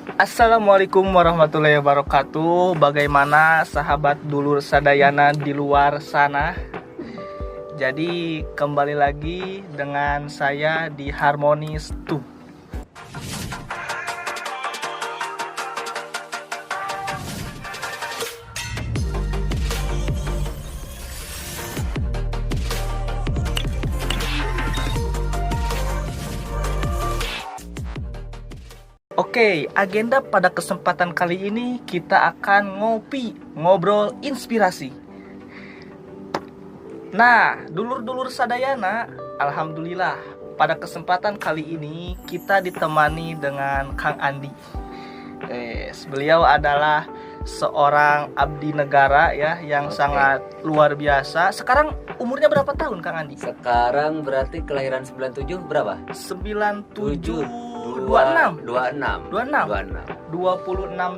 Assalamualaikum warahmatullahi wabarakatuh. Bagaimana sahabat dulur sadayana di luar sana? Jadi kembali lagi dengan saya di Harmonis 2. Oke, agenda pada kesempatan kali ini kita akan ngobrol inspirasi. Nah, dulur-dulur sadayana, alhamdulillah pada kesempatan kali ini kita ditemani dengan Kang Andi. Beliau adalah seorang abdi negara ya yang sangat luar biasa. Sekarang umurnya berapa tahun Kang Andi? Sekarang berarti kelahiran 97 berapa? 97 26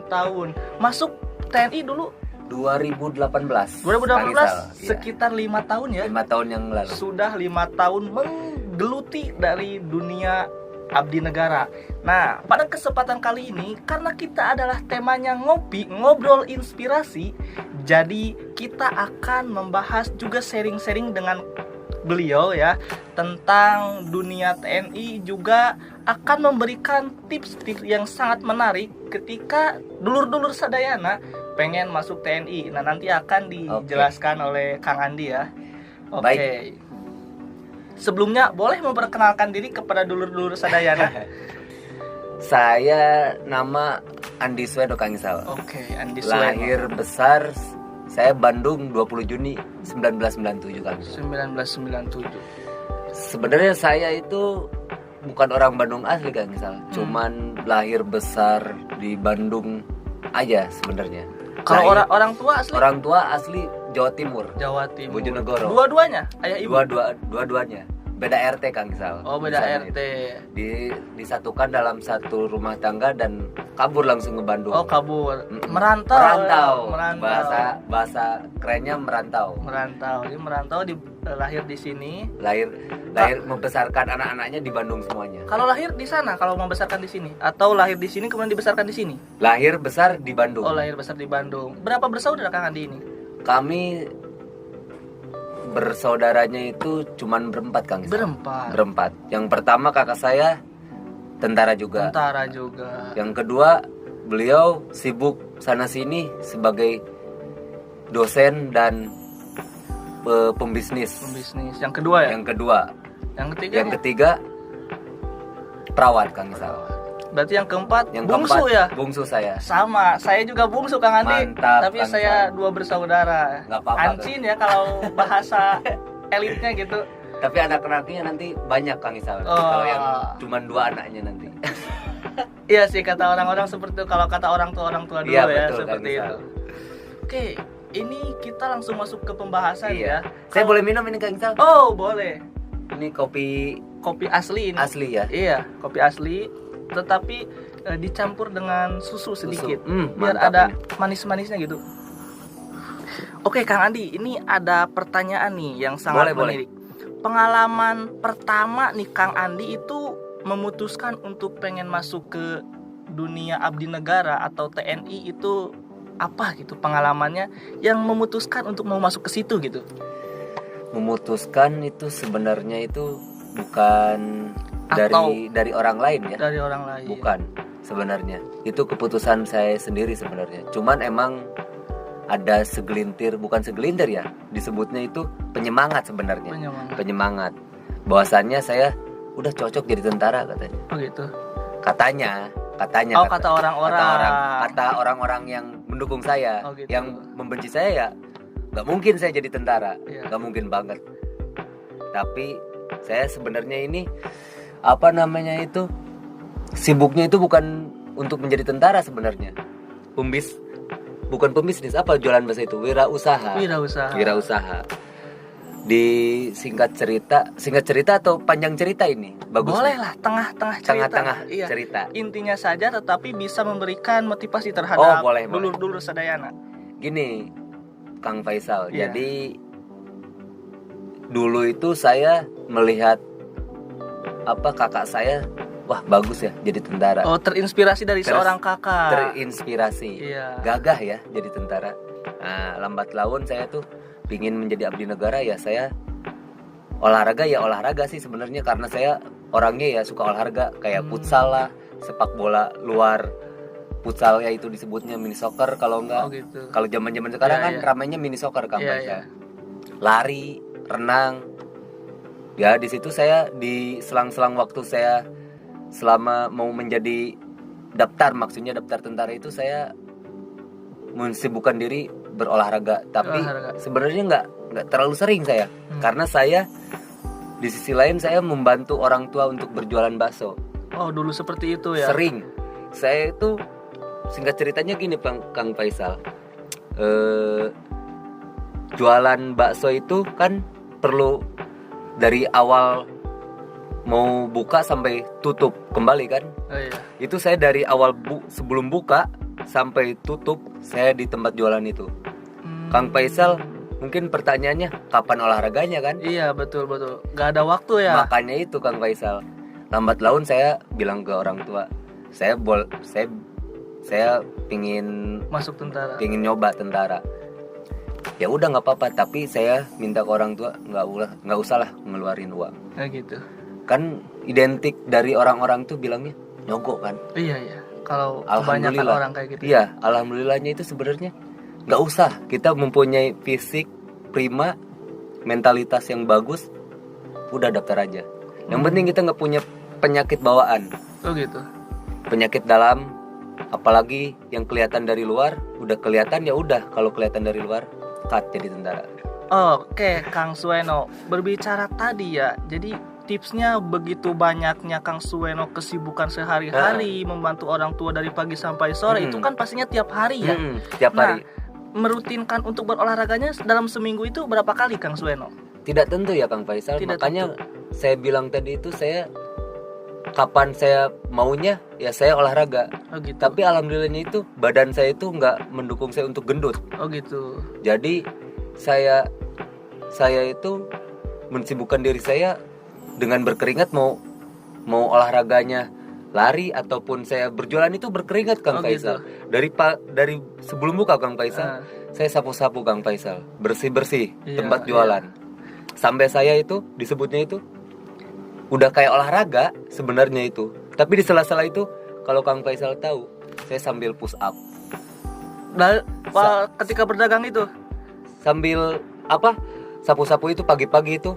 tahun. Masuk TNI dulu 2018 2018 sekitar 5 tahun ya. 5 tahun yang lalu. Sudah 5 tahun menggeluti dari dunia abdi negara. Nah, pada kesempatan kali ini karena kita adalah temanya ngobrol inspirasi, jadi kita akan membahas juga sharing-sharing dengan beliau ya tentang dunia TNI, juga akan memberikan tips-tips yang sangat menarik ketika dulur-dulur sadayana pengen masuk TNI. Nah, nanti akan dijelaskan oleh Kang Andi ya. Oke. Sebelumnya boleh memperkenalkan diri kepada dulur-dulur sadayana? Saya nama Andi Swedo Kang Isal. Oke, Andi Swedo. Lahir besar saya Bandung 20 Juni 1997 Kang. 1997. Sebenarnya saya itu bukan orang Bandung asli Kang Isal. Cuman lahir besar di Bandung aja sebenarnya. Kalau orang tua asli? Orang tua asli Jawa Timur. Jawa Timur. Bojonegoro. Dua-duanya, ayah ibu. Dua-duanya. Beda RT Kang Isal. Oh, beda RT. Disatukan dalam satu rumah tangga dan kabur langsung ke Bandung. Oh, kabur. Merantau. Bahasa kerennya merantau. Jadi merantau lahir di sini. Lahir membesarkan anak-anaknya di Bandung semuanya. Kalau lahir di sana, kalau membesarkan di sini, atau lahir di sini kemudian dibesarkan di sini? Lahir besar di Bandung. Oh, lahir besar di Bandung. Berapa bersaudara Kang Andi ini? Kami bersaudaranya itu cuman berempat Kang Isal. Berempat. Yang pertama kakak saya tentara juga. Yang kedua beliau sibuk sana sini sebagai dosen dan pembisnis. Yang kedua ya? Yang ketiga perawat Kang Isal. Berarti yang keempat bungsu ya? Bungsu saya. Sama, saya juga bungsu Kang Andi. Mantap, tapi Kang saya Isal. 2 bersaudara. Nggak apa-apa, Ancin ya kalau bahasa elitnya gitu. Tapi anak-anaknya nanti banyak Kang Isal. Kalau yang cuman 2 anaknya nanti. Iya sih, kata orang-orang seperti itu. Kalau kata orang tua dulu ya, ya betul, seperti itu. Oke, ini kita langsung masuk ke pembahasan ya. Saya boleh minum ini Kang Isal? Oh, boleh. Ini kopi asli ini. Asli ya? Iya, kopi asli, tetapi dicampur dengan susu sedikit. Biar mantap ada manis-manisnya gitu. Oke, Kang Andi, ini ada pertanyaan nih yang sangat menarik. Pengalaman pertama nih Kang Andi itu memutuskan untuk pengen masuk ke dunia abdi negara atau TNI itu apa gitu pengalamannya yang memutuskan untuk mau masuk ke situ gitu? Memutuskan itu sebenarnya itu bukan dari orang lain ya. Dari orang lain. Bukan sebenarnya. Itu keputusan saya sendiri sebenarnya. Cuman emang ada bukan segelintir ya. Disebutnya itu penyemangat sebenarnya. Penyemangat. Bahwasannya saya udah cocok jadi tentara katanya. Oh gitu. Katanya. Oh, kata orang-orang. Kata orang-orang yang mendukung saya. Oh, gitu. Yang membenci saya ya nggak mungkin saya jadi tentara. Nggak mungkin banget. Tapi saya sebenarnya ini sibuknya itu bukan untuk menjadi tentara sebenarnya. Bukan pembisnis, jualan bahasa itu? Wirausaha. Di singkat cerita atau panjang cerita ini? Bagus. Boleh lah, tengah-tengah cerita. Intinya saja tetapi bisa memberikan motivasi terhadap dulur-dulur sadayana. Gini, Kang Faisal. Jadi dulu itu saya melihat kakak saya wah bagus ya jadi tentara. Oh, terinspirasi dari seorang kakak. Terinspirasi. Iya. Gagah ya jadi tentara. Nah, lambat laun saya tuh pingin menjadi abdi negara, ya saya olahraga sih sebenarnya, karena saya orangnya ya suka olahraga kayak futsal lah, sepak bola luar. Futsal ya itu disebutnya mini soccer kalau enggak. Gitu. Kalau zaman-zaman sekarang kan ramainya mini soccer Kang Faisal. Lari, renang. Ya di situ saya di selang-selang waktu saya selama mau menjadi maksudnya daftar tentara itu saya mensibukkan diri berolahraga, tapi sebenarnya nggak terlalu sering saya, karena saya di sisi lain saya membantu orang tua untuk berjualan bakso. Oh, dulu seperti itu ya? Sering. Saya itu singkat ceritanya gini Kang Faisal, jualan bakso itu kan perlu dari awal mau buka sampai tutup kembali kan. Oh, iya. Itu saya dari awal sebelum buka sampai tutup saya di tempat jualan itu. Kang Faisal, mungkin pertanyaannya kapan olahraganya kan? Iya, betul. Gak ada waktu ya. Makanya itu Kang Faisal, lambat laun saya bilang ke orang tua, saya pingin masuk tentara, pingin nyoba tentara. Ya udah nggak apa-apa, tapi saya minta ke orang tua nggak usah lah ngeluarin uang. Nah, gitu. Kan identik dari orang-orang tuh bilangnya nyogok kan? Iya. Kalau kebanyakan orang kayak gitu. Iya, alhamdulillahnya itu sebenarnya nggak usah. Kita mempunyai fisik prima, mentalitas yang bagus, udah daftar aja. Yang penting kita nggak punya penyakit bawaan. Oh gitu. Penyakit dalam, apalagi yang kelihatan dari luar, udah kelihatan ya udah. Kalau kelihatan dari luar, cut jadi tentara. Oke, Kang Suweno, berbicara tadi ya, jadi tipsnya begitu banyaknya Kang Suweno kesibukan sehari-hari membantu orang tua dari pagi sampai sore, itu kan pastinya tiap hari ya. Tiap hari. Merutinkan untuk berolahraganya dalam seminggu itu berapa kali Kang Suweno? Tidak tentu ya Kang Faisal. Makanya saya bilang tadi itu, saya kapan saya maunya ya saya olahraga. Oh gitu. Tapi alhamdulillahnya itu badan saya itu nggak mendukung saya untuk gendut. Oh gitu. Jadi saya itu mensibukkan diri saya dengan berkeringat, mau olahraganya lari ataupun saya berjualan itu berkeringat Kang Faisal. Gitu. Dari sebelum buka Kang Faisal, saya sapu-sapu Kang Faisal, bersih-bersih tempat jualan. Sampai saya itu disebutnya itu udah kayak olahraga sebenarnya itu. Tapi di sela-sela itu kalau Kang Faisal tahu, saya sambil push up. Ketika berdagang itu sambil sapu-sapu itu pagi-pagi itu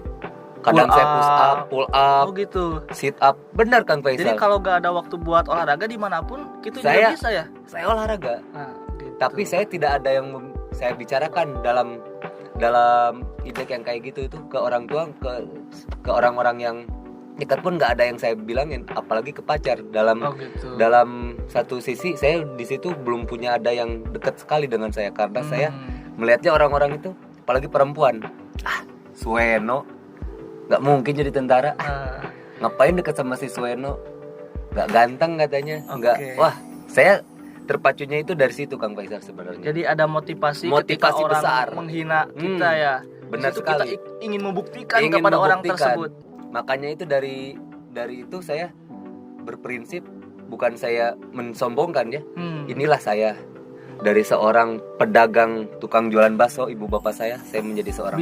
kadang saya pull up, oh gitu, sit up, benar Kang Faisal. Jadi kalau gak ada waktu buat olahraga dimanapun, itu juga bisa ya? Saya olahraga. Gitu. Tapi saya tidak ada yang saya bicarakan dalam ide yang kayak gitu itu ke orang tua, ke orang-orang yang dekat pun nggak ada yang saya bilangin, apalagi ke pacar. Dalam satu sisi saya di situ belum punya ada yang dekat sekali dengan saya, karena saya melihatnya orang-orang itu, apalagi perempuan, Suweno nggak mungkin jadi tentara. Ngapain dekat sama si Suweno, nggak ganteng katanya. Nggak. Wah, saya terpacunya itu dari situ Kang Faisal sebenarnya. Jadi ada motivasi ketika orang besar menghina kita ya. Benar sekali. Kita ingin membuktikan kepada orang tersebut. Makanya itu dari itu saya berprinsip, bukan saya mensombongkan ya. Inilah saya, dari seorang pedagang tukang jualan bakso, ibu bapak saya menjadi seorang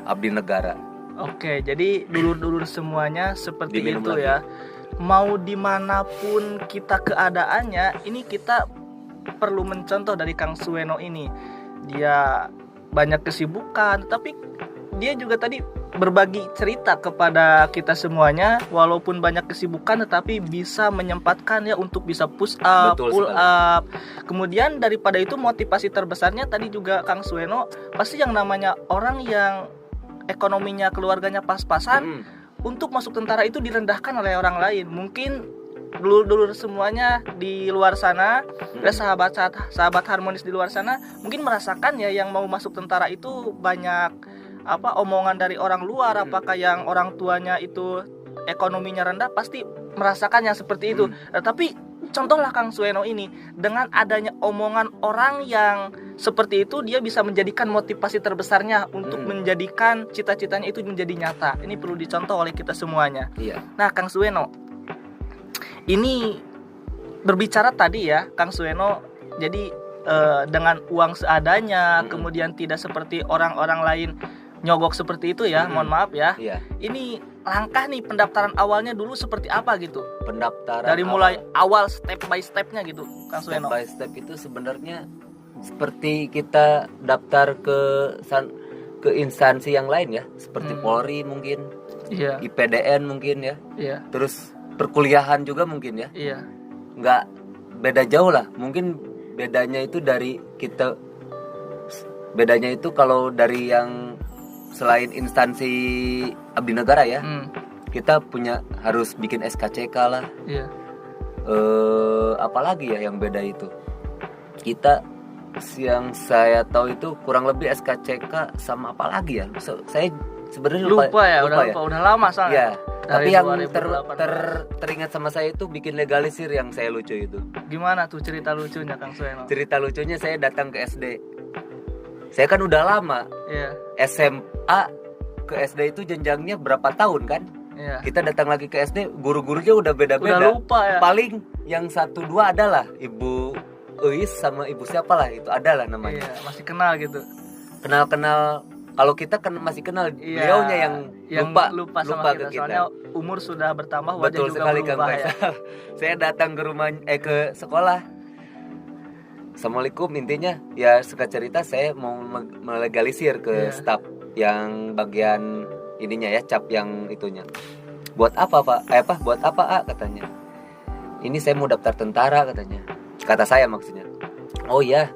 abdi negara. Oke, jadi dulur-dulur semuanya seperti itu ya. Mau dimanapun kita keadaannya, ini kita perlu mencontoh dari Kang Suweno ini. Dia banyak kesibukan, tapi dia juga tadi berbagi cerita kepada kita semuanya. Walaupun banyak kesibukan, tetapi bisa menyempatkan ya untuk bisa push up, pull up. Kemudian daripada itu, motivasi terbesarnya tadi juga Kang Suweno, pasti yang namanya orang yang ekonominya keluarganya pas-pasan, untuk masuk tentara itu direndahkan oleh orang lain. Mungkin dulur-dulur semuanya di luar sana, sahabat harmonis di luar sana, mungkin merasakan ya yang mau masuk tentara itu banyak omongan dari orang luar. Apakah yang orang tuanya itu ekonominya rendah, pasti merasakan yang seperti itu. Tapi contohlah Kang Suweno ini, dengan adanya omongan orang yang seperti itu, dia bisa menjadikan motivasi terbesarnya untuk menjadikan cita-citanya itu menjadi nyata. Ini perlu dicontoh oleh kita semuanya. Iya. Nah Kang Suweno, Ini berbicara tadi ya Kang Sueno, jadi dengan uang seadanya, kemudian tidak seperti orang-orang lain nyogok seperti itu ya, mohon maaf ya. Ini langkah nih pendaftaran awalnya dulu seperti apa gitu? Pendaftaran dari mulai awal step by stepnya gitu, Kang Sueno. Step by step itu sebenarnya seperti kita daftar ke instansi yang lain ya, seperti Polri mungkin, IPDN mungkin ya, terus perkuliahan juga mungkin ya, nggak beda jauh lah. Mungkin bedanya itu dari kita, bedanya itu kalau dari yang selain instansi abdi negara ya, kita punya harus bikin SKCK lah. Apalagi ya yang beda itu, kita yang saya tahu itu kurang lebih SKCK sama apa lagi ya, saya sebenarnya lupa udah lama soalnya ya. Tapi yang teringat sama saya itu bikin legalisir yang saya lucu itu. Gimana tuh cerita lucunya Kang Sueno? Cerita lucunya, saya datang ke SD, saya kan udah lama SMA ke SD itu jenjangnya berapa tahun kan. Kita datang lagi ke SD, guru-gurunya udah beda-beda, udah lupa ya. Paling yang 1-2 adalah Ibu Uis sama Ibu siapa lah, itu adalah namanya. Masih kenal gitu. Kenal. Kalau kita kan masih kenal, beliaunya yang lupa ke kita. Soalnya umur sudah bertambah, wajah betul juga sekali, berubah ya. Saya datang ke rumah ke sekolah. Assalamualaikum, intinya ya suka cerita saya mau melegalisir ke staf yang bagian ininya ya, cap yang itunya. Buat apa Pak? Buat apa katanya. Ini saya mau daftar tentara katanya. Kata saya maksudnya. Oh iya,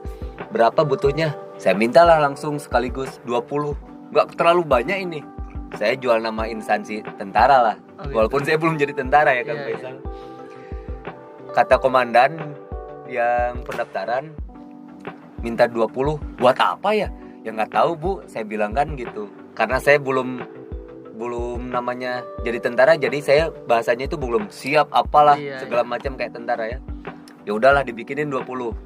berapa butuhnya? Saya mintalah langsung sekaligus 20. Gak terlalu banyak ini. Saya jual nama instansi tentara lah. Walaupun saya belum jadi tentara ya Kang Faisal. Kata komandan yang pendaftaran, minta 20. Buat apa ya? Ya gak tahu Bu, saya bilang kan gitu. Karena saya belum namanya jadi tentara, jadi saya bahasanya itu belum siap apalah segala macam kayak tentara ya. Ya udahlah dibikinin 20.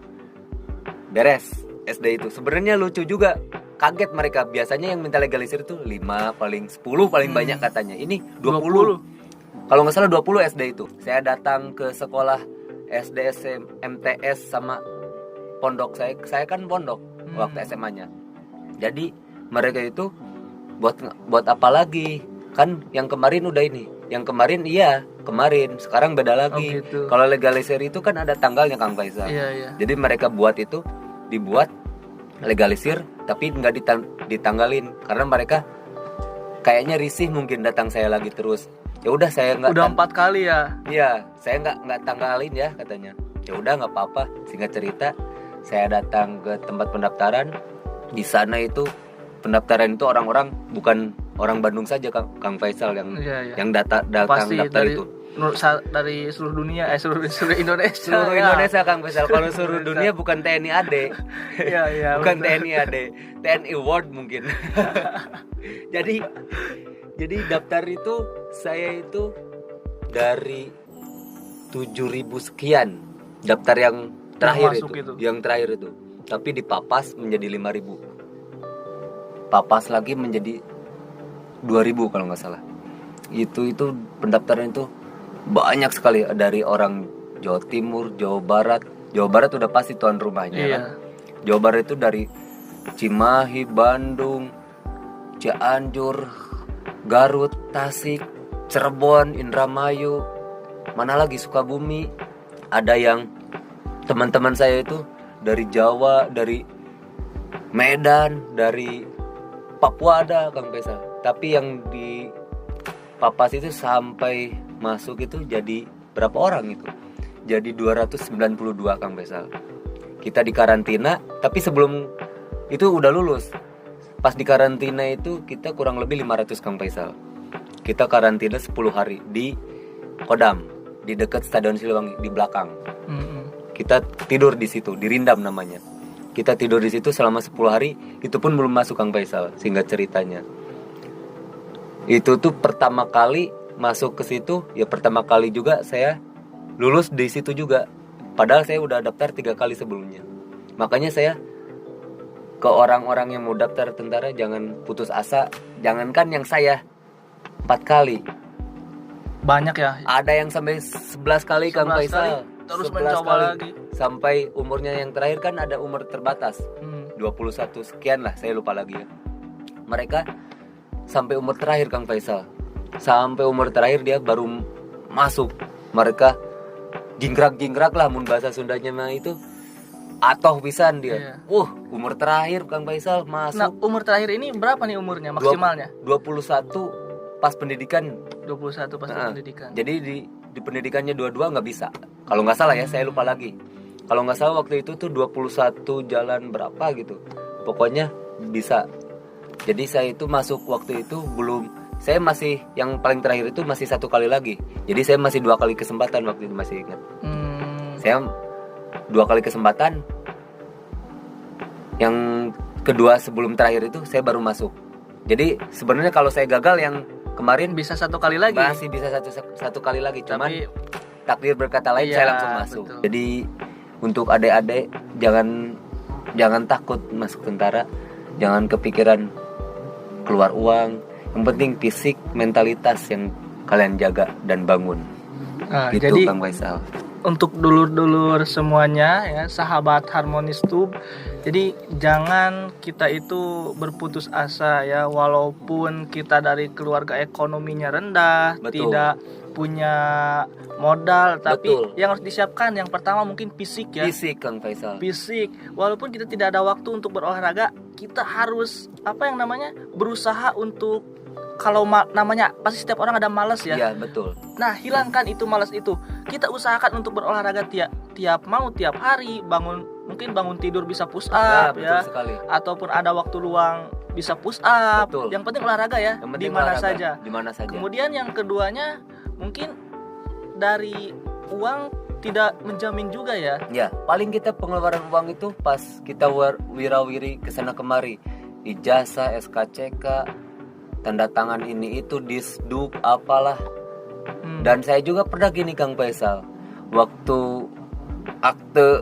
Beres SD itu. Sebenarnya lucu juga. Kaget mereka. Biasanya yang minta legalisir itu 5, paling 10 paling banyak katanya. Ini 20. Kalau nggak salah 20 SD itu. Saya datang ke sekolah SD, MTS sama pondok saya. Saya kan pondok waktu SMA-nya. Jadi mereka itu buat apa lagi? Kan yang kemarin udah ini. Yang kemarin kemarin, sekarang beda lagi. Gitu. Kalau legalisir itu kan ada tanggalnya Kang Faisal. Jadi mereka dibuat legalisir tapi nggak ditanggalin karena mereka kayaknya risih mungkin datang saya lagi terus. Ya udah saya nggak. Udah 4 kali ya. Iya, saya nggak tanggalin ya katanya. Ya udah nggak apa-apa. Singkat cerita, saya datang ke tempat pendaftaran. Di sana itu pendaftaran itu orang-orang bukan orang Bandung saja Kang Faisal yang datang daftar itu. Dari seluruh dunia, seluruh Indonesia. Seluruh Indonesia Kang Faisal. Kalau seluruh dunia bukan TNI AD. Bukan betul. TNI AD, TNI World mungkin. Jadi daftar itu saya itu dari 7.000 sekian daftar yang terakhir itu. Yang terakhir itu. Tapi dipapas menjadi 5.000. Papas lagi menjadi 2.000 kalau nggak salah. Itu pendaftaran itu banyak sekali dari orang Jawa Timur, Jawa Barat. Jawa Barat udah pasti tuan rumahnya kan. Jawa Barat itu dari Cimahi, Bandung, Cianjur, Garut, Tasik, Cirebon, Indramayu, mana lagi Sukabumi. Ada yang teman-teman saya itu dari Jawa, dari Medan, dari Papua ada Kang Faisal. Tapi yang di papas itu sampai masuk itu jadi berapa orang itu? Jadi 292 Kang Faisal. Kita di karantina, tapi sebelum itu udah lulus. Pas di karantina itu kita kurang lebih 500 Kang Faisal. Kita karantina 10 hari di Kodam, di dekat Stadion Siliwangi di belakang. Kita tidur di situ, di Rindam namanya. Kita tidur di situ selama 10 hari, itu pun belum masuk Kang Faisal, singkat ceritanya. Itu tuh pertama kali masuk ke situ, ya pertama kali juga saya lulus di situ juga. Padahal saya udah daftar 3 kali sebelumnya. Makanya saya ke orang-orang yang mau daftar tentara jangan putus asa. Jangankan yang saya 4 kali. Banyak ya. Ada yang sampai 11 kali Kang Faisal. Terus mencoba lagi. Sampai umurnya yang terakhir kan ada umur terbatas. 21 sekian lah, saya lupa lagi ya. Mereka sampai umur terakhir Kang Faisal. Sampai umur terakhir dia baru masuk. Mereka jingkrak-jingkrak lah mun bahasa Sundanya mah itu. Atoh pisan dia. Umur terakhir Kang Faisal masuk. Nah, umur terakhir ini berapa nih umurnya maksimalnya? 21 pas pendidikan. 21 pas pendidikan. Jadi di pendidikannya 22 nggak bisa. Kalau nggak salah ya, saya lupa lagi. Kalau nggak salah waktu itu tuh 21 jalan berapa gitu. Pokoknya bisa. Jadi saya itu masuk waktu itu belum. Saya masih yang paling terakhir itu masih 1 kali lagi. Jadi saya masih 2 kali kesempatan waktu itu, masih ingat. Saya 2 kali kesempatan. Yang kedua sebelum terakhir itu saya baru masuk. Jadi sebenarnya kalau saya gagal yang kemarin bisa 1 kali lagi. Masih bisa satu kali lagi. Cuman takdir berkata lain, saya langsung masuk. Betul. Jadi untuk adik-adik jangan takut masuk tentara. Jangan kepikiran keluar uang. Yang penting fisik, mentalitas yang kalian jaga dan bangun. Gitu jadi, Kang Faisal. Untuk dulur-dulur semuanya ya, sahabat Harmonis Tube. Jadi jangan kita itu berputus asa ya, walaupun kita dari keluarga ekonominya rendah, tidak punya modal, tapi yang harus disiapkan yang pertama mungkin fisik ya. Fisik Kang Faisal. Fisik. Walaupun kita tidak ada waktu untuk berolahraga, kita harus berusaha untuk, kalau namanya pasti setiap orang ada malas ya. Iya, betul. Nah, hilangkan itu malas itu. Kita usahakan untuk berolahraga tiap hari, mungkin bangun tidur bisa push up ya. Sekali. Ataupun ada waktu luang bisa push up. Betul. Yang penting olahraga ya, di mana saja. Di mana saja. Kemudian yang keduanya mungkin dari uang tidak menjamin juga ya. Ya, paling kita pengeluaran uang itu pas kita wirawiri kesana kemari, ijazah, SKCK, tanda tangan ini itu, disduk, apalah. Dan saya juga pernah gini Kang Faisal, waktu akte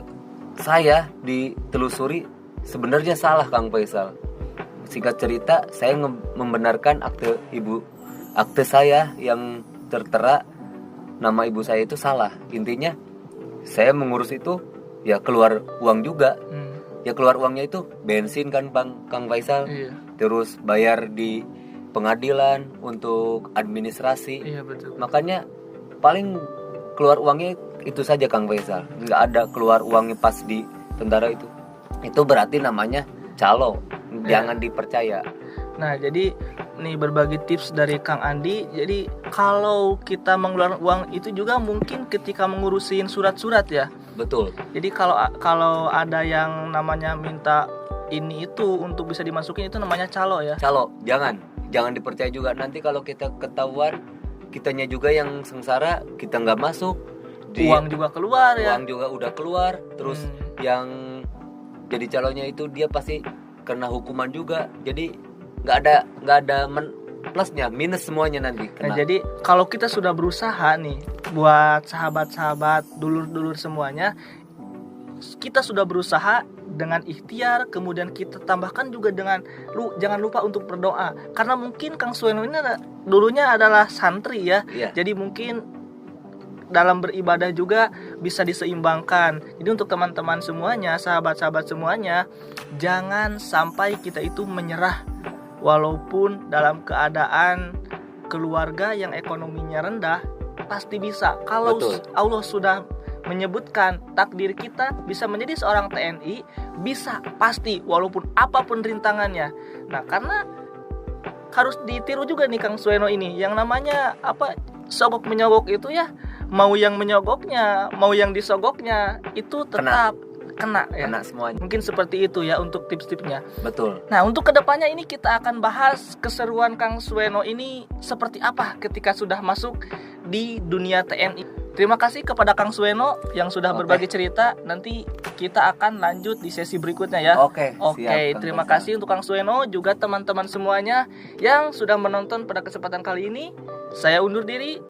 saya ditelusuri sebenarnya salah Kang Faisal. Singkat cerita, saya membenarkan akte saya yang tertera nama ibu saya itu salah. Intinya saya mengurus itu ya keluar uang juga. Ya keluar uangnya itu bensin kan Kang Faisal. Terus bayar di pengadilan untuk administrasi. Iya, betul. Makanya paling keluar uangnya itu saja Kang Faisal. Nggak ada keluar uangnya pas di tentara itu. Itu berarti namanya calo. Jangan dipercaya. Nah, jadi nih berbagi tips dari Kang Andi. Jadi kalau kita mengeluarkan uang itu juga mungkin ketika mengurusin surat-surat ya. Betul. Jadi kalau ada yang namanya minta ini itu untuk bisa dimasukin, itu namanya calo ya. Calo, jangan dipercaya juga. Nanti kalau kita ketahuan, kitanya juga yang sengsara, kita nggak masuk. Uang juga keluar ya. Uang juga udah keluar. Terus yang jadi calonnya itu dia pasti kena hukuman juga. Jadi nggak ada plusnya, minus semuanya nanti kena. Nah, jadi kalau kita sudah berusaha nih, buat sahabat-sahabat, dulur-dulur semuanya, kita sudah berusaha dengan ikhtiar, kemudian kita tambahkan juga dengan jangan lupa untuk berdoa. Karena mungkin Kang Sueno ini dulunya adalah santri ya. Jadi mungkin dalam beribadah juga bisa diseimbangkan. Jadi untuk teman-teman semuanya, sahabat-sahabat semuanya, jangan sampai kita itu menyerah walaupun dalam keadaan keluarga yang ekonominya rendah. Pasti bisa. Kalau Allah sudah menyebutkan takdir kita bisa menjadi seorang TNI, bisa pasti walaupun apapun rintangannya. Nah, karena harus ditiru juga nih Kang Sueno ini, yang namanya sogok menyogok itu ya, mau yang menyogoknya, mau yang disogoknya itu tetap kena ya. Kena semuanya. Mungkin seperti itu ya untuk tips-tipsnya. Betul. Nah, untuk kedepannya ini kita akan bahas keseruan Kang Sueno ini seperti apa ketika sudah masuk di dunia TNI. Terima kasih kepada Kang Sueno yang sudah berbagi cerita. Nanti kita akan lanjut di sesi berikutnya ya. Oke. Terima kasih untuk Kang Sueno, juga teman-teman semuanya yang sudah menonton pada kesempatan kali ini. Saya undur diri.